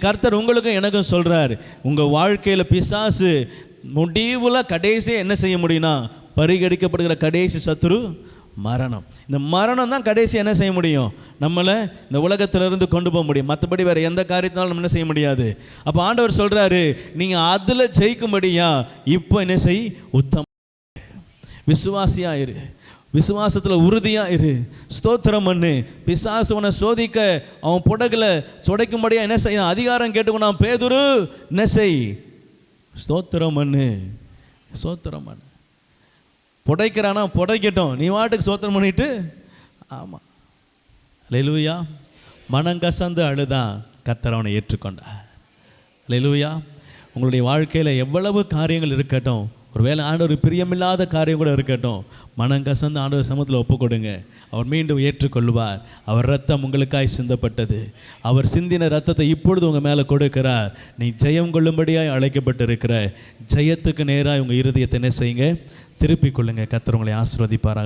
கர்த்தர் உங்களுக்கும் எனக்கும் சொல்றார், உங்க வாழ்க்கையில பிசாசு முடிவுல கடைசியாக என்ன செய்ய முடியும்னா, பரிகடிக்கப்படுகிற கடைசி சத்துரு மரணம். இந்த மரணம் தான் கடைசி என்ன செய்ய முடியும், நம்மளை இந்த உலகத்திலிருந்து கொண்டு போக முடியும். மற்றபடி வேற எந்த காரியத்தினாலும் நம்ம என்ன செய்ய முடியாது. அப்போ ஆண்டவர் சொல்றாரு, நீங்க அதுல ஜெயிக்கும்படியா இப்போ என்ன செய், உத்தம விசுவாசியா இரு, விசுவாசத்தில் உறுதியாக இரு, ஸ்தோத்திரம் பண்ணு. பிசாசு உன்னை சோதிக்க அவன் புடகுல சொடைக்கும்படியா என்ன செய்ய அதிகாரம் கேட்டுக்கொண்டான். பேதுரு என்ன செய், ஸ்தோத்திரம் பண்ணு, ஸ்தோத்திரம் பண்ணு. புடைக்கிறானா புடைக்கட்டும், நீ வாட்டுக்கு ஸ்தோத்திரம் பண்ணிட்டு. ஆமாம், அல்லேலூயா. மனங்கசந்து அழுதான், கர்த்தர் அவனை ஏற்றுக்கொண்டார். அல்லேலூயா. உங்களுடைய வாழ்க்கையில் எவ்வளவு காரியங்கள் இருக்கட்டும், ஒருவேளை ஆண்டவர் பிரியமில்லாத காரியம் கூட இருக்கட்டும், மனங்கசந்து ஆண்டவர் சமூகத்தில் ஒப்பு கொடுங்க. அவர் மீண்டும் ஏற்றுக்கொள்வார். அவர் ரத்தம் உங்களுக்காய் சிந்தப்பட்டது. அவர் சிந்தின ரத்தத்தை இப்பொழுது உங்கள் மேலே கொடுக்கிறார். நீ ஜெயம் கொள்ளும்படியாய் அழைக்கப்பட்டிருக்கிற ஜெயத்துக்கு நேராக உங்கள் இருதயத்தை என்ன செய்யுங்க, திருப்பிக் கொள்ளுங்க. கர்த்தர் உங்களை ஆசீர்வதிப்பாராக.